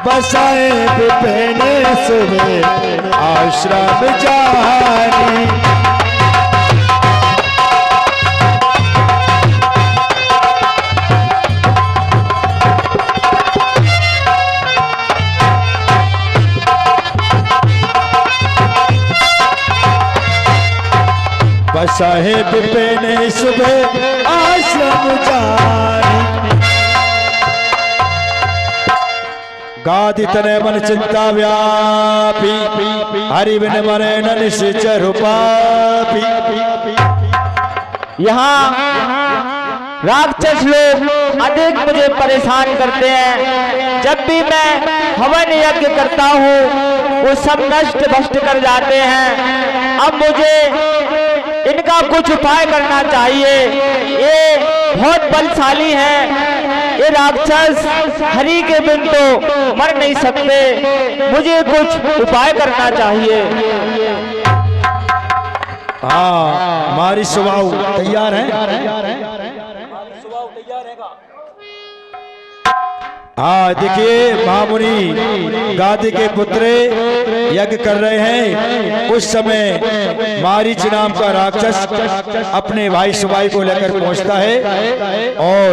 बसाए विपिन सुबह आश्रम जानी। बसाए विपिन सुबह आश्रम जानी। गादि तने मन चिंता व्यापी हरि बिन मरे न निश्चर पापी। यहाँ राक्षस लोग अधिक मुझे परेशान करते हैं। जब भी मैं हवन यज्ञ करता हूँ वो सब नष्ट भ्रष्ट कर जाते हैं। अब मुझे इनका कुछ उपाय करना चाहिए। ये बहुत बलशाली हैं। ये राक्षस हरि के बिन तो मर नहीं सकते। मुझे कुछ उपाय करना चाहिए। हाँ, हमारी स्वभाव तैयार है। हाँ देखिए, महामुनि गादी के पुत्र यज्ञ कर रहे हैं। उस समय मारीच नाम का राक्षस अपने भाई सुबाई को लेकर पहुंचता है और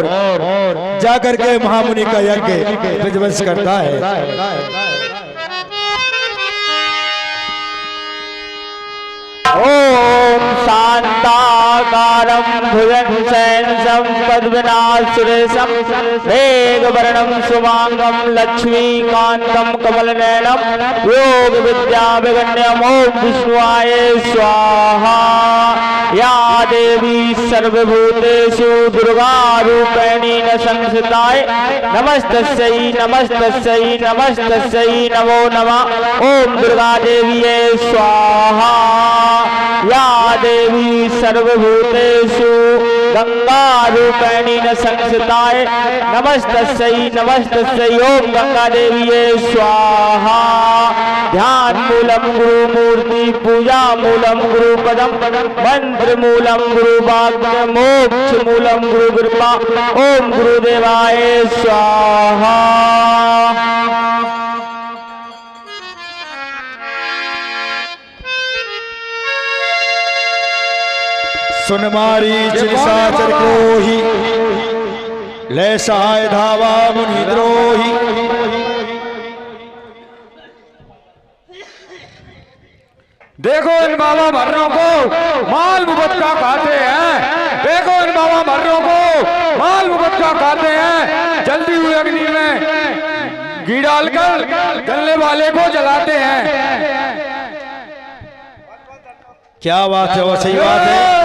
जाकर के महामुनि का यज्ञ विध्वंस करता है। ओम शांताकारं भुजगशयनं पद्मनाभसुरेशं मेघवर्णं शुभांगं लक्ष्मीकान्तं कमलनयनं योगविद्याविगण्यं ओम विष्णुवाय स्वाहा। या देवी सर्वभूतेषु दुर्गारूपिणी न संस्थिताय नमस्तस्यै नमस्तस्यै नमस्तस्यै नमो नमः। ओम दुर्गा देवीये स्वाहा। या देवी सर्वभूतेषु गंगारूपिणी न संस्थिताय नमस्तस्यै नमस्तस्यै ओम गंगा देवीये स्वाहा। ध्यान मूलम गुरु मूर्ति पूजा मूलम गुरु पदम मंत्र मूलम गुरु वाक्य मोक्ष मूलम गुरु कृपा। ओम गुरुदेवाय स्वाहा। सुन मारीच निशाचर को ही ले सहाय धावा मुनि द्रोही। देखो इन बाबा मर्रों को माल मुबक्का खाते हैं। देखो इन बाबा मर्रों को माल मुबक्का खाते हैं। जल्दी हुई अग्नि में घी डालकर जलने वाले को जलाते हैं। क्या बात है, वो सही बात है।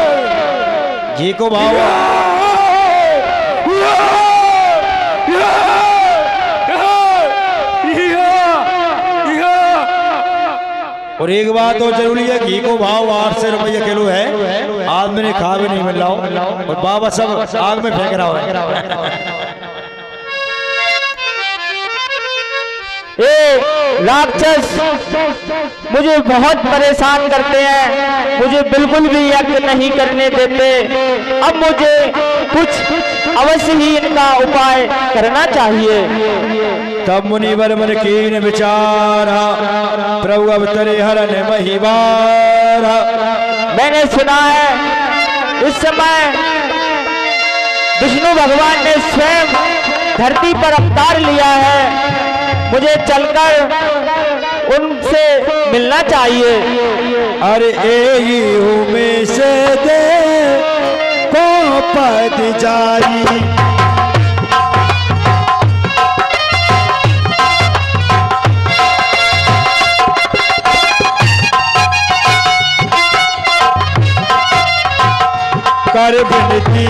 घी को भाव और एक बात तो जरूरी है, घी को भाव 800 रुपये किलो है। आज मैंने खा भी नहीं मिल रहा हूँ और बाबा सब आग में फेंक रहा है। राक्षस मुझे बहुत परेशान करते हैं। मुझे बिल्कुल भी यज्ञ नहीं करने देते। अब मुझे कुछ अवश्य ही इनका उपाय करना चाहिए। तब मुनिवर मन कीन विचारा प्रभु अवतरे हरन महिवारा। मैंने सुना है इस समय विष्णु भगवान ने स्वयं धरती पर अवतार लिया है। मुझे चलकर उनसे मिलना चाहिए। अरे यही में से दे को पद जारी। कर बिनती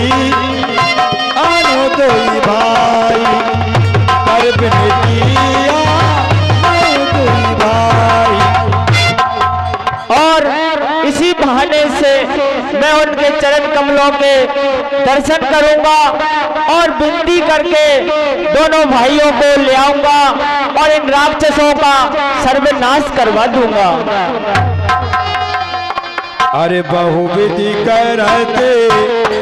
आनो दोई भाई। कर बिनती आनो दोई भाई। और इसी बहाने से मैं उनके चरण कमलों के दर्शन करूंगा और विनती करके दोनों भाइयों को ले आऊंगा और इन राक्षसों का सर्वनाश करवा दूंगा। अरे बहुविधि करते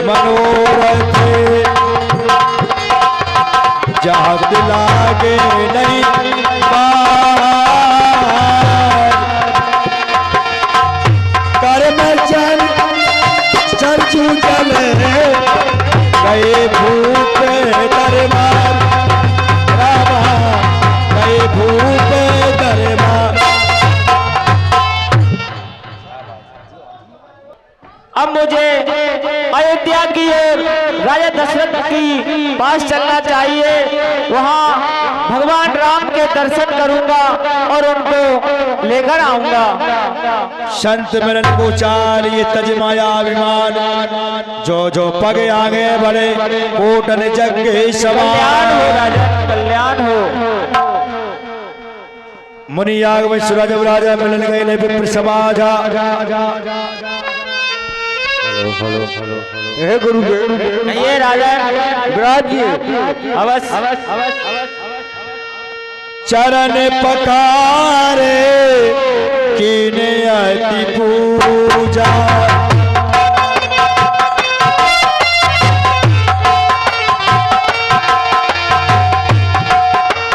मनोरथ जहाँ दिलागे नहीं राजा दशरथ की पास चलना चाहिए, वहाँ भगवान राम के दर्शन करूंगा और उनको लेकर आऊंगा। संत मिलन को चाल ये तज माया अभिमान, जो जो पग आगे बढ़े कोटन जग के समान। राजा कल्याण हो। मुनि याग में सूरज राजा मिलन गए विप्र समाजा। हे गुरुदेव ये राजा विराज जी अवश्य चरण पकारे कीने अति पूजा।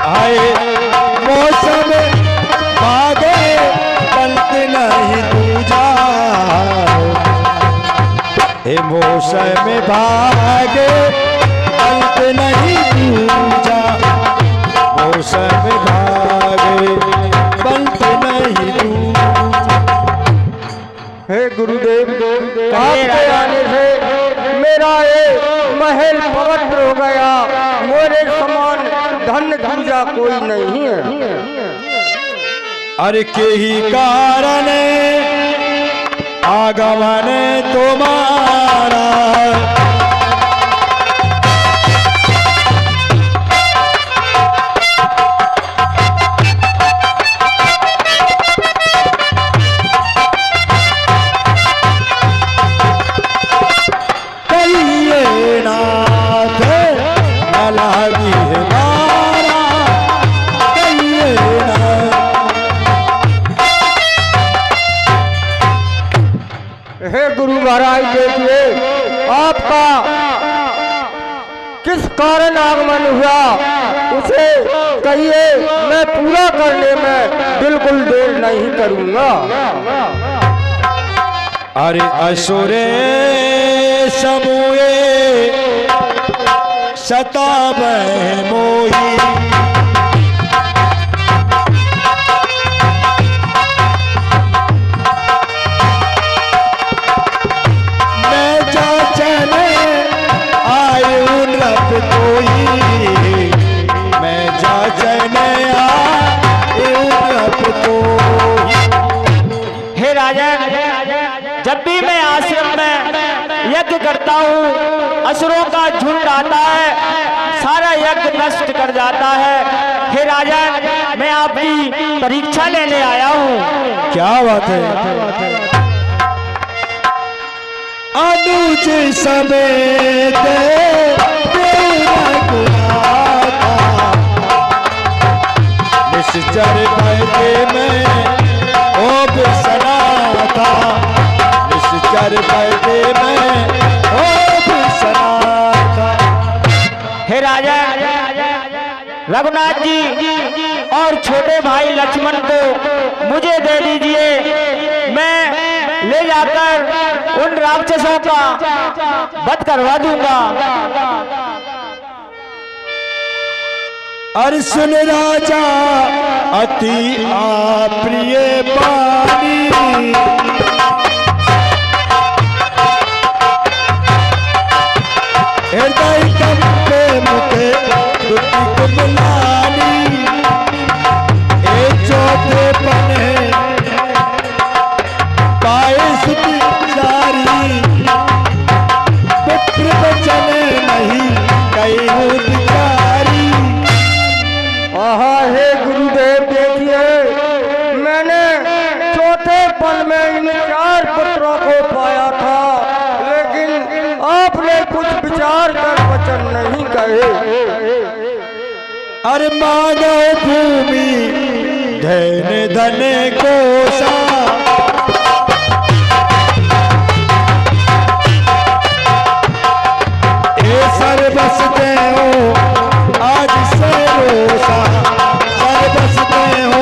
आए मौसम भागे पंत नहीं दूजा, हे मौसम भागे पंत नहीं दूजा, मौसम भागे पंत नहीं दूजा। हे गुरुदेव आपके आने से मेरा ये महल पवित्र हो गया, मेरे समान धन दूजा कोई नहीं है। अरे के ही कारण आगमन तुम्हारा, कहिए नाथ अलागी हमारा, कहिए नाथ। हे गुरु महाराज देखिए आपका किस कारण आगमन हुआ उसे कहिए, मैं पूरा करने में बिल्कुल देर नहीं करूंगा। अरे असुरे समूहे सताब मोही, मैं जाचन आयु नृप कोई, मैं जाचन आयु नृप कोई। हे राजा, जब भी मैं आश्रम में यज्ञ करता हूँ असुरों का झुंड आता है, सारा यज्ञ नष्ट कर जाता है। हे राजा, मैं आपकी परीक्षा लेने आया हूँ। क्या बात है। अनुज समेत तेरा गुलाता, निश्चर बैठे में ओ बिसरा था, निश्चर बैठे में ओ बिसरा था। हे राजा, रघुनाथ जी और छोटे भाई लक्ष्मण को मुझे दे दीजिए, मैं ले जाकर उन राक्षसों का वध करवा दूंगा। अरे सुन राजा अति अप्रिय बानी, हृदय कंपे मुखे दुखी कुमलानी, ए चौथे पने पाए सुखी जारी, पुत्र बचन नहीं कई उद्कारी। आहा हे गुरुदेव देखिए मैंने चौथे पल में इन 4 पुत्रों को पाया था, लेकिन आपने कुछ विचार कर वचन नहीं कहे। अरे मांगो भूमि धन धन कोसा, ए सर्वस देओ आज से रोसा, सर्वस देओ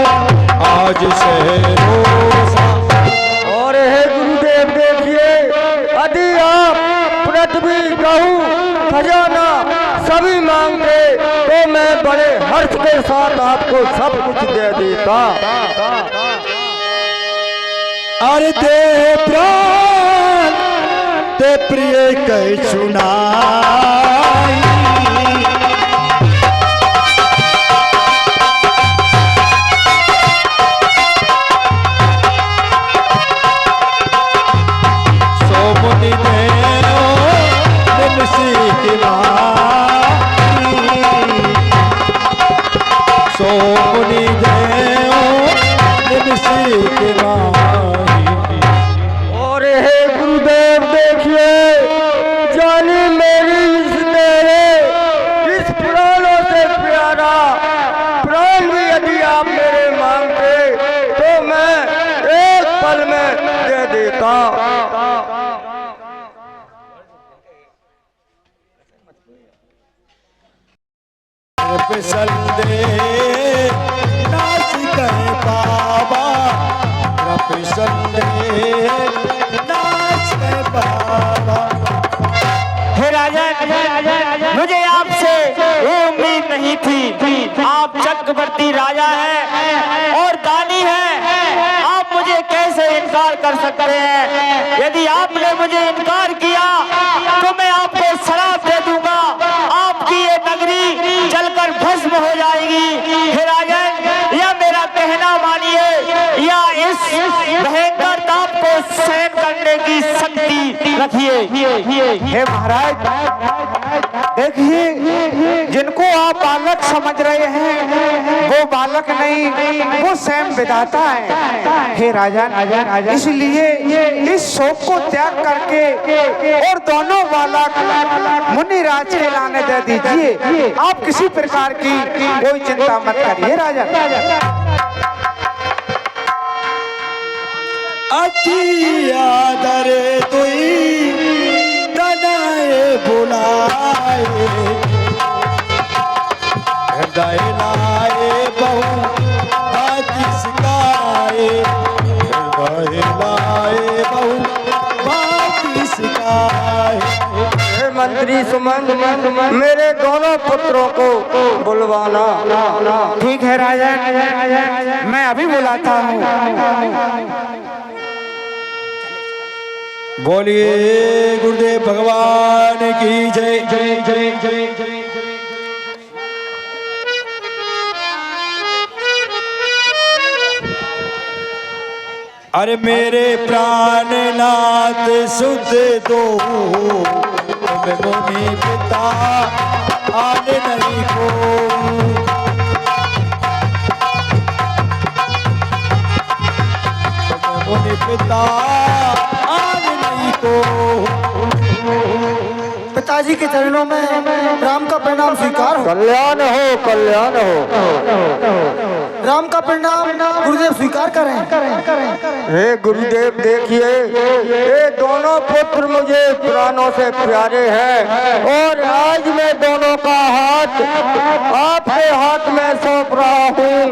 आज से रोसा। और हे गुरुदेव देखिए यदि आप पृथ्वी गहू खजाना सभी मांगते तो मैं बड़े हर्ष के साथ आपको सब कुछ दे देता। अरे दे प्राण ते प्रिय कह सुनाई। सो मुनि देओ निमसी की माई, सो मुनि देओ निमसी की माई। और हे गुरुदेव देखिए, जानी मेरी इस तेरे इस प्राणों से प्यारा प्राण भी यदि आप मेरे मांगते तो मैं एक पल में दे देता। फिसल दे नाच कहे बाबा, फिसल दे नाच कहे बाबा। हे राजन, मुझे आपसे ये उम्मीद नहीं थी। आप चक्रवर्ती राजा हैं और दानी हैं, आप मुझे कैसे इनकार कर सकते हैं? यदि आपने मुझे इनकार किया तो मैं आपको शराप दे दूंगा, आपकी ये नगरी जलकर भस्म हो जाएगी। हे राजन, यह मेरा कहना मानिए, या इस भयंकर ताप को सहन करने की शक्ति रखिए। हे महाराज देखिए, जिनको आप बालक समझ रहे हैं वो बालक नहीं, वो स्वयं विधाता है। हे राजन, इसलिए इस शोक को त्याग करके और दोनों बालक मुनिराज के लाने दे दीजिए। आप किसी प्रकार की कोई चिंता मत करिए राजन। अति आदर तुई तनाए बुलाए, हृदय लाए बहु बाती सिखाए, हृदय लाए बहु बाती सिखाए। हे मंत्री सुमन, मेरे दोनों पुत्रों को बुलवाना। ठीक है राजन, मैं अभी बुलाता हूँ। बोलिए गुरुदेव भगवान की जय जय जय जय जय। अरे मेरे प्राणनाथ सुध दो, तुम्हें मुनि पिता आन नहीं को। तुम्हें मुनि पिता आन नहीं को। पिताजी के चरणों में राम का प्रणाम स्वीकार हो। कल्याण हो, कल्याण हो। राम का प्रणाम गुरुदेव स्वीकार करें। हे गुरुदेव देखिए, ये दोनों पुत्र मुझे प्राणों से प्यारे हैं और आज मैं दोनों का हाथ आपके हाथ में सौंप रहा हूँ।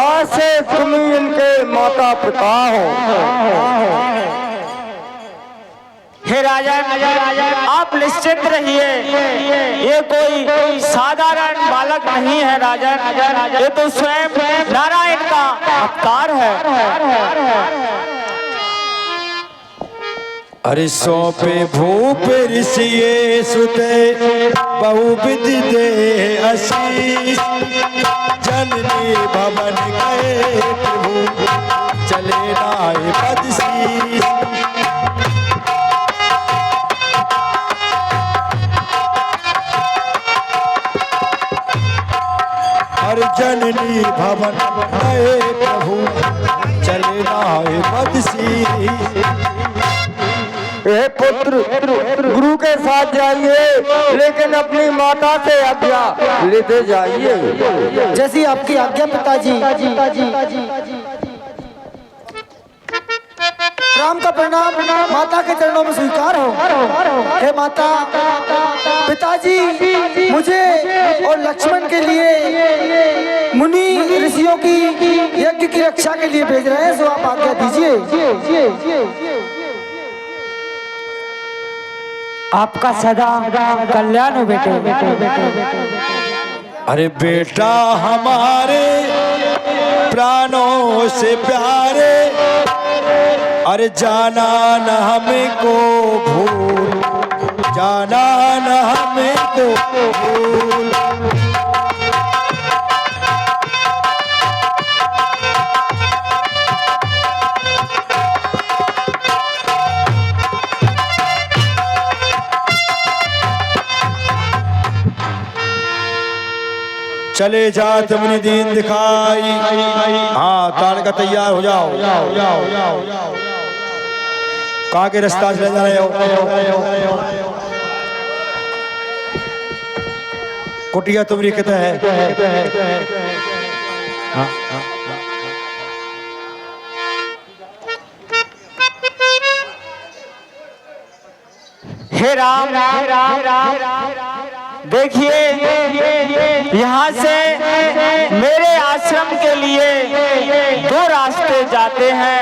आज से तुम ही इनके माता पिता हो। हे राजा, आप निश्चित रहिए, ये कोई साधारण बालक नहीं है राजन, ये तो स्वयं नारायण का अवतार है। अरे सौंपे भूप ऋषिये सुते बहुविध दे आशीष, जननी भवन गए प्रभु चले नाय पदशीष। हर जननी भवन गए प्रभु चले नाय पदशीष। हे पुत्र, गुरु के साथ जाइए, लेकिन अपनी माता से आज्ञा लेते जाइए। जैसी आपकी आज्ञा पिताजी। राम का प्रणाम माता के चरणों में स्वीकार हो। हे माता, पिताजी मुझे और लक्ष्मण के लिए मुनि ऋषियों की यज्ञ की रक्षा के लिए भेज रहे हैं, सो आप आज्ञा दीजिए। आपका सदा कल्याण हो बेटे। अरे बेटा हमारे प्राणों से प्यारे, अरे जाना न हमको भूल, जाना न हमको भूल। चले जा तुमने दीन दिखाई। हाँ ताल का तैयार हो जाओ। कहाँ के रास्ता से ले जा रहे हो? कुटिया तुम्हारी कितना है? हाँ हे राम, देखिए यहाँ से मेरे आश्रम के लिए दो रास्ते जाते हैं।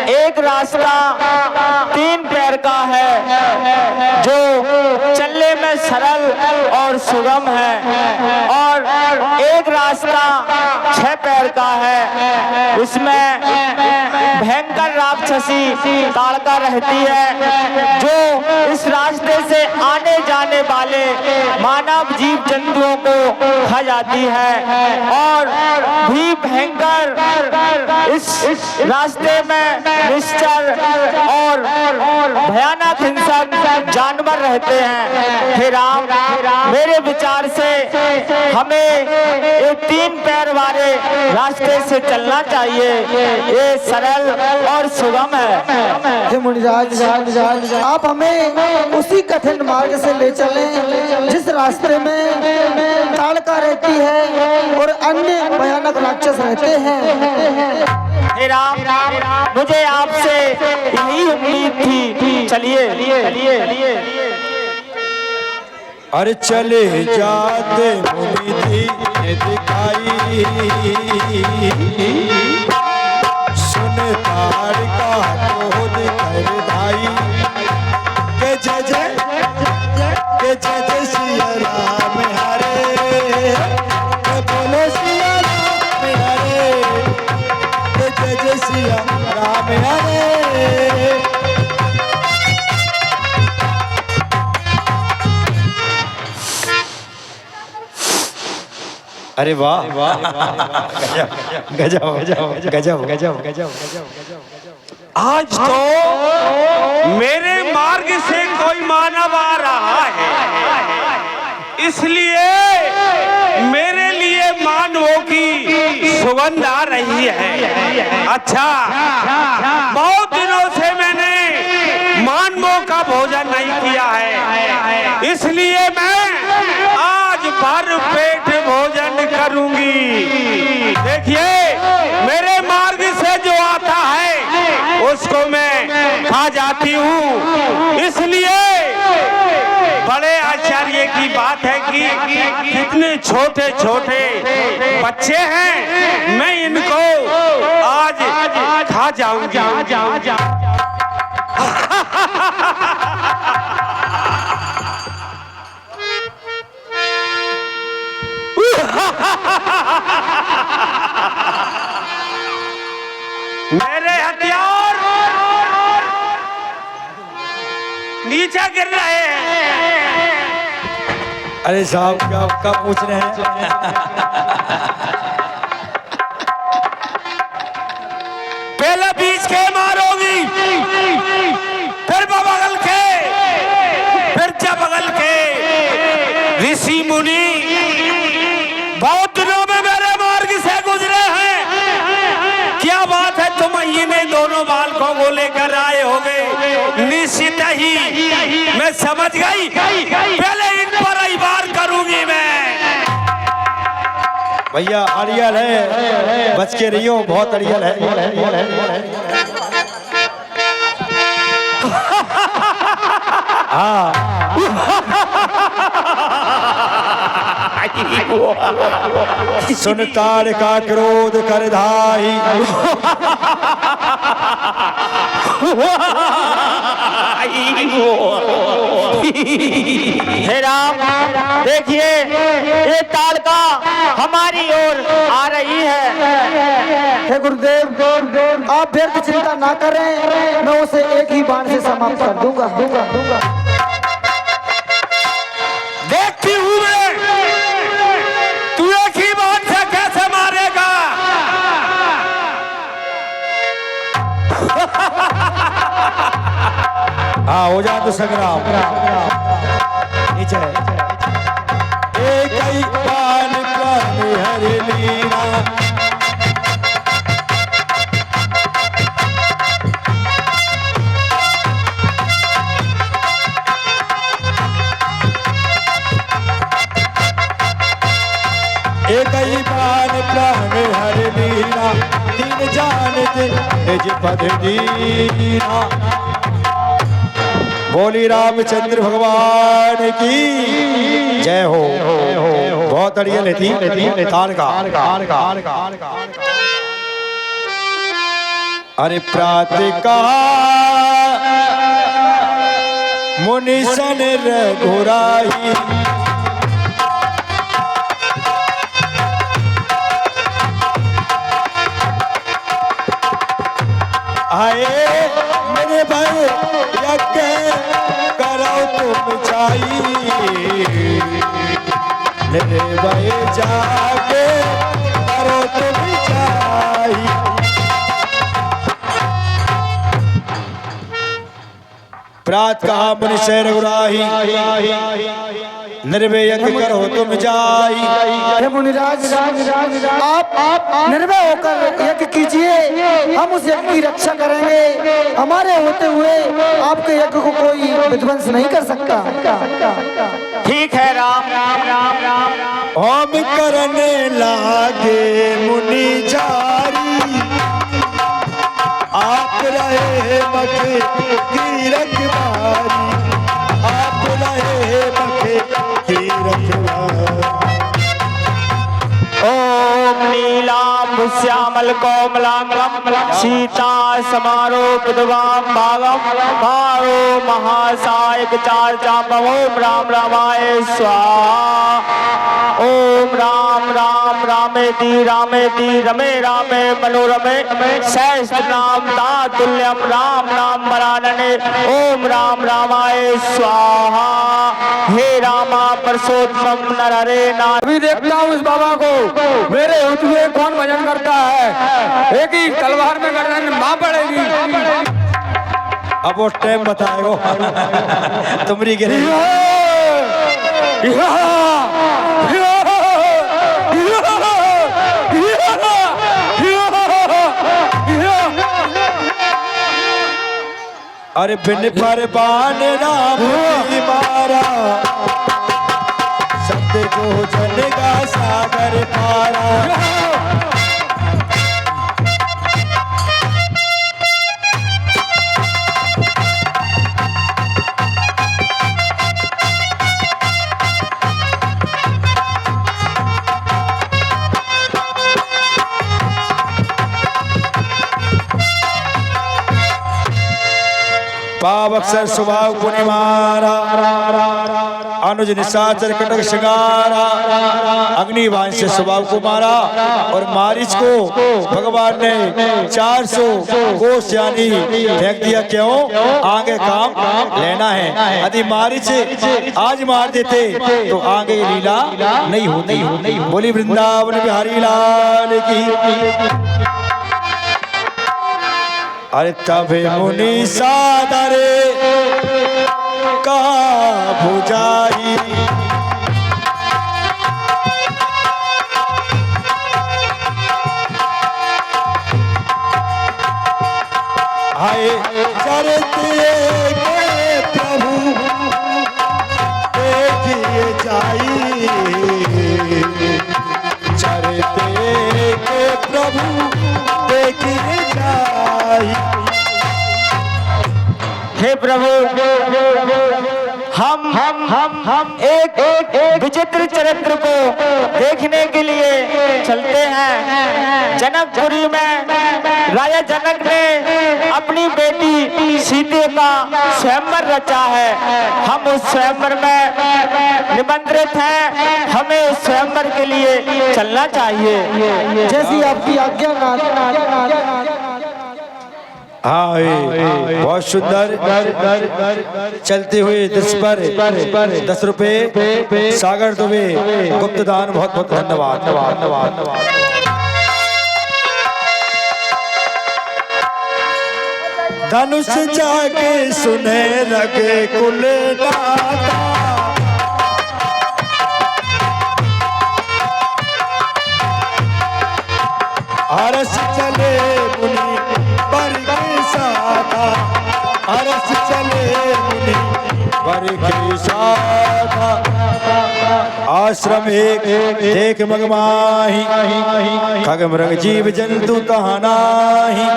एक रास्ता 3 पैर का है जो चलने में सरल और सुगम है, और एक रास्ता 6 पैर का है, उसमें भयंकर राक्षसी ताड़का रहती है जो इस रास्ते से आने जाने वाले मानव जीव जंतुओं को खा जाती है, और भी भयंकर इस रास्ते में निश्चर और भयानक हिंसक जानवर रहते हैं। हे राम, मेरे विचार से हमें ये 3 पैर वाले रास्ते से चलना चाहिए, ये सरल और सुगम है। हे मुनिराज, आप हमें उसी कठिन मार्ग से ले चलें जिस रास्ते में ताड़का रहती है और अन्य भयानक राक्षस रहते हैं। हे राम, मुझे आपसे यही उम्मीद थी। चलिए। अरे चले जाते मुनि दीन दिखाई, सुन ताड़का क्रोध कर धाई। के जय जय, के जय जय सिया राम हरे, के बोलो सिया राम हरे, के जय जय सिया राम हरे। अरे वाह, गजब गजब गजब गजब गजब। आज तो मेरे मार्ग से कोई मानव आ रहा है, इसलिए मेरे लिए मानवों की सुगंध आ रही है। अच्छा, बहुत दिनों से मैंने मानवों का भोजन नहीं किया है, इसलिए मैं आज भर पेट भोजन करूंगी। देखिए, मेरे मार्ग से जो आता है उसको मैं खा जाती हूँ, इसलिए बड़े आश्चर्य की बात है कि कितने छोटे छोटे बच्चे हैं, मैं इनको आज खा जाऊंगी। मेरे हथियार नीचे गिर रहे हैं। अरे साहब क्या पूछ रहे हैं? पहले बीच के मारोगी, फिर बगल के, फिर बगल के। ऋषि मुनि बहुत दिनों में मेरे मार्ग से गुजरे हैं। क्या बात है, तुम इन्हें दोनों बालकों को लेकर आए होगे। निश्चित ही मैं समझ गई, पहले इन पर ही वार करूंगी मैं। भैया अड़ियल है, बच के रहियो, बहुत अड़ियल है। हाँ सुन ताड़का क्रोध कर धाई। हे राम, देखिए ये ताड़का हमारी ओर आ रही है। हे गुरुदेव, आप व्यर्थ चिंता ना करें, मैं उसे एक ही बाण से समाप्त कर दूंगा। देखती हूँ मैं, तू एक ही बात से कैसे मारेगा। हाँ, हो जाए तो संग्राम। नीचे एक ही बाण प्राण हर लीना, एक ही बाण प्राण हर लीना, तीन जानते निज पद दीना। बोली रामचंद्र भगवान की जय हो। बहुत अड़िया लेती तार का। अरे प्रातः का मुनि सन रघुराई, आए मेरे भाई यज्ञ करो तुम चाहिए, मेरे भाई जाके करो तुम चाहिए। प्रात कहा मुनि से रघुराही, निर्भय यज्ञ करो तुम जाई। हे मुनिराज, आप निर्भय होकर यज्ञ कीजिए, हम उस यज्ञ की रक्षा करेंगे। हमारे होते हुए आपके यज्ञ को कोई विध्वंस नहीं कर सकता। ठीक है राम राम राम राम। होम करने लागे मुनि जारी, आप रहे मख की रखवारी, आप रहे मख की रखवारी। ओम नीलाम श्यामल कोमलांगम सीता समारोह विद्वाम भागम भारो महासायक चार चापम। ओम राम रामाय स्वाहा। ओम राम राम रामेति रमे रामे मनोरमे सहस्त्र नाम तातुल्यम राम नाम वरानने। ओम राम रामाय स्वाहा। हे रामा परसोत्तम नरहरे नाथ। अभी देखता हूँ इस बाबा को, मेरे होते हुए कौन भजन करता है। एक ही तलवार में गर्दन मां पड़ेगी। अब वो टाइम बताएगो तुमरी गिरे। अरे बिन पर बाण राम की मारा, सत्य को जनेगा सागर पारा। पाव अक्षर स्वभाव पुनि मारा, अनुज निशाचर कटक शिंगारा। अग्निवाण से स्वभाव को मारा और मारिच को भगवान ने 400 कोस यानी फेंक दिया। क्यों? आगे काम लेना है। यदि मारिच आज मार देते तो आगे लीला नहीं होती। बोली वृंदावन बिहारी लाल की। अरे तबे मुनि सादरे कहा भुजाई, आए चरते के प्रभु देखिए जाई, चरते के प्रभु देखिए जाई। हे प्रभु हम एक विचित्र चरित्र को देखने के लिए चलते हैं। जनकपुरी में राजा जनक ने अपनी बेटी सीता का स्वयंवर रचा है। हम उस स्वयंवर में निमंत्रित हैं, हमें उस स्वयंवर के लिए चलना चाहिए। जैसी आपकी आज्ञा नाथ। हाँ बहुत सुंदर। चलते हुए 10 पर 10 रुपए सागर दुबे गुप्त दान, बहुत बहुत धन्यवाद। धनुष जाके सुने लगे कुल दाता, हरस चले मुनि बर के साथा, हरस चले मुनि बर के साथा। आश्रम एक देख मगमाही, खग मृग जीव जंतु तहाँ नाही।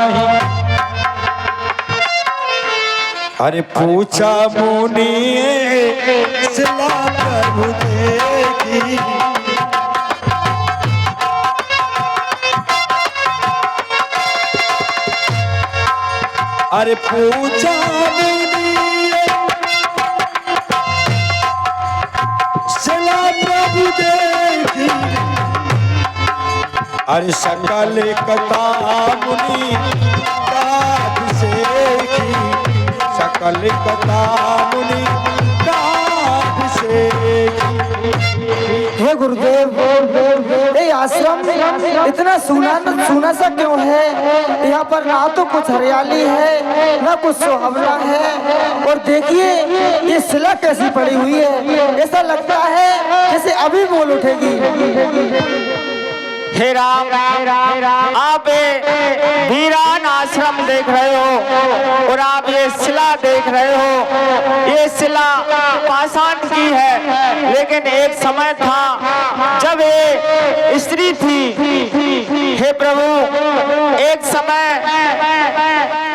अरे पूछा मुनि सिला प्रभु देखी, अरे पूछा मुनि सिला प्रभु देखी, अरे सकल कथा मुनि का सेखी, सकल कथा मुनि का सेखी। हे गुरुदेव, ये आश्रम इतना सूना सा क्यों है? यहाँ पर ना तो कुछ हरियाली है, ना कुछ सुहावना है। और देखिए ये शिला कैसी पड़ी हुई है, ऐसा लगता है जैसे अभी बोल उठेगी। हे राम, आप वीरान आश्रम देख रहे हो और आप ये शिला देख रहे हो। ये शिला पाषाण की है, लेकिन एक समय था जब ये स्त्री थी। हे प्रभु, एक समय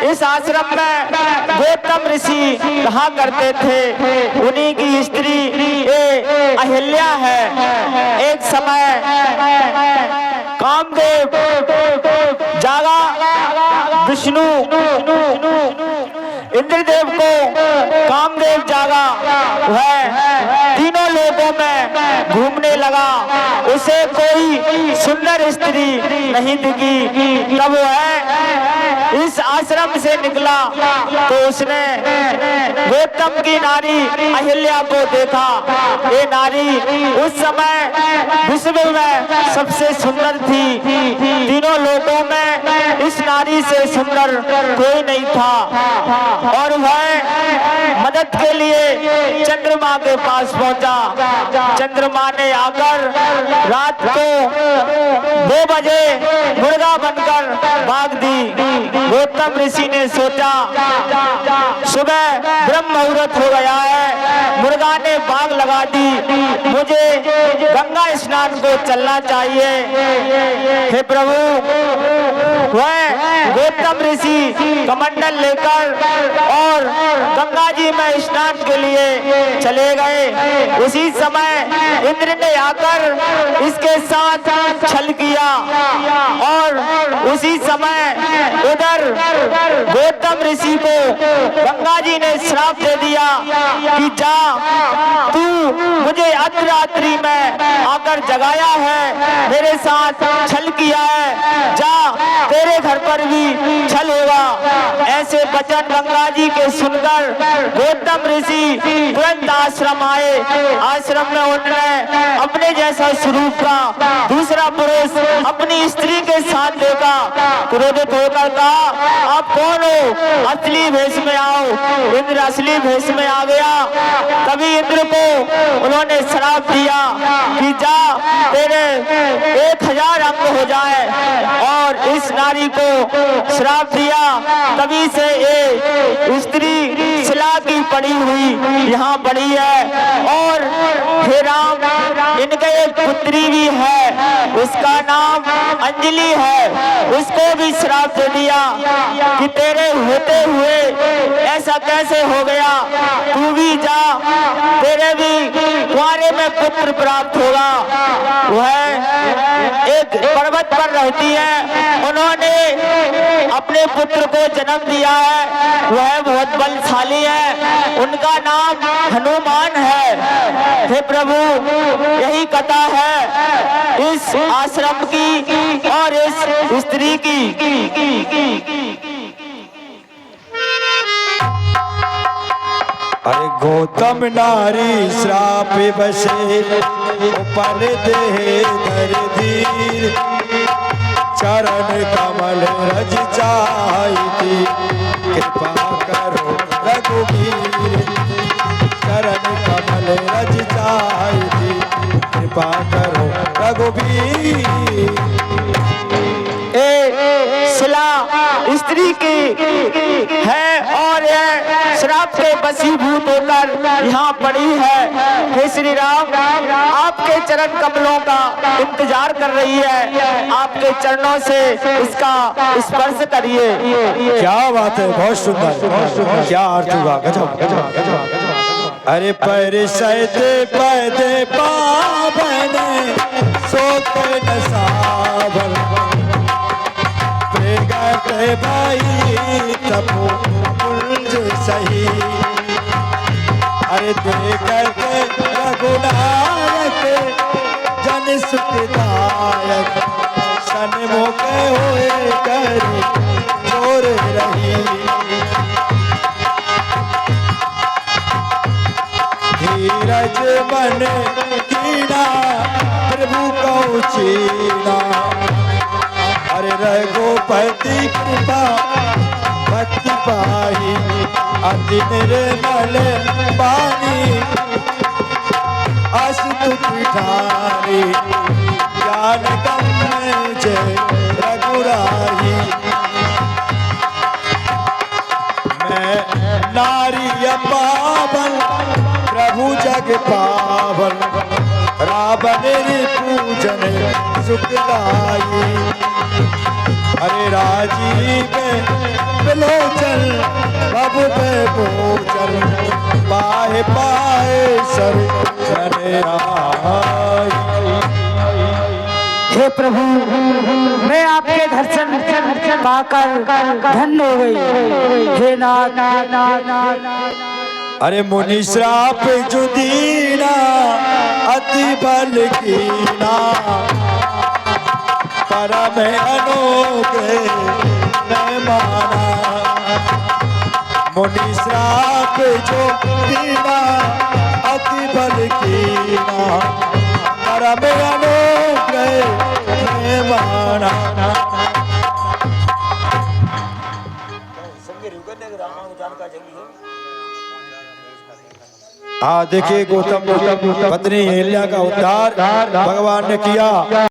इस आश्रम में गौतम ऋषि कहा करते थे, उन्हीं की स्त्री ये अहिल्या है। एक समय कामदेव जागा, विष्णु इंद्रदेव को कामदेव जागा, वह तीनों लोगों में घूमने लगा, उसे कोई सुंदर स्त्री नहीं दिखी। तब वह इस आश्रम से निकला तो उसने गौतम की नारी अहिल्या को देखा। ये नारी उस समय विश्व में सबसे सुंदर थी। तीनों लोगों में इस नारी से सुंदर कोई नहीं था। और वह मदद के लिए चंद्रमा के पास पहुंचा। चंद्रमा ने आकर रात को 2 बजे मुर्गा बनकर भाग दी। गौतम ऋषि ने सोचा सुबह ब्रह्म मुहूर्त हो गया है, मुर्गा ने बाग लगा दी, मुझे गंगा स्नान को चलना चाहिए। हे प्रभु, वह गौतम ऋषि कमंडल लेकर और गंगा जी में स्नान के लिए चले गए। उसी समय इंद्र ने आकर इसके साथ छल किया और उसी समय उधर गौतम ऋषि को गंगा जी ने श्राप दे दिया कि जा, तू मुझे अर्धरात्रि में आकर जगाया है, मेरे साथ छल किया है, जा तेरे घर पर भी छल होगा। ऐसे वचन गंगा जी के सुनकर गौतम ऋषि तुरंत आश्रम आए। आश्रम में उन्होंने अपने जैसा स्वरूप का दूसरा पुरुष अपनी स्त्री के साथ देखा। क्रोधित होकर कहा, आप कौन हो? असली भेष में आओ। इंद्र असली भेष में आ गया। तभी इंद्र को उन्होंने श्राप दिया कि जा, तेरे 1000 अंग हो जाए और इस इस नारी को श्राप दिया, तभी से ये स्त्री शिला की पड़ी हुई यहाँ पड़ी है। और हे राम, इनके एक पुत्री भी है, उसका नाम अंजलि है, उसको भी श्राप दे दिया कि तेरे होते हुए ऐसा कैसे हो गया, तू भी जा, तेरे भी कुंवारे में पुत्र प्राप्त होगा। वह एक पर्वत पर रहती है, उन्होंने अपने पुत्र को जन्म दिया है, वह बहुत बलशाली है, उनका नाम हनुमान है। हे प्रभु, यही कथा है इस आश्रम की और इस स्त्री की। अरे गौतम नारी श्राप बसे ऊपर दे धीर, चरण कमल रज चाहती कृपा करो रघुवीर, चरण कमल रज चाहती कृपा करो रघुवीर। शिला स्त्री की है और यह श्राप के वशीभूत होकर यहाँ पड़ी है। हे श्री राम, आपके चरण कमलों का इंतजार कर रही है, आपके चरणों से इसका स्पर्श करिए। क्या बात है, बहुत सुंदर, क्या अर्थ हुआ, गजब गजब गजब। अरे पर सहते पदे पावन सोक न सावन, प्रेगट भाई तपो कुंज सही। अरे देखत रघुनायक जन सुखदायक, सन्मुख होए कर जोर रही। धीरज मन कीना प्रभु को चीना, अरे रघुपति कृपा भक्ति पाही, अति निर्मल बानी अस्तुत ठारी, ज्ञान गम्य जय रघुराही। मैं नारी पावन प्रभु जग पावन, रावण पूजन सुखदाई। अरे राजीव बिलोचन बाबू पे भोजन, पाए पाए सर चले आई। हे प्रभु, मैं आपके दर्शन पाकर धन्य हो गई। हे नाथ, अरे मुनि श्राप जुदीना अति बल कीना, परम अनुग्रह न माना। मुनि श्राप जो कीना अति बल कीना, परम अनुग्रह न माना। हाँ देखिए, गौतम पत्नी अहिल्या का उद्धार भगवान ने किया।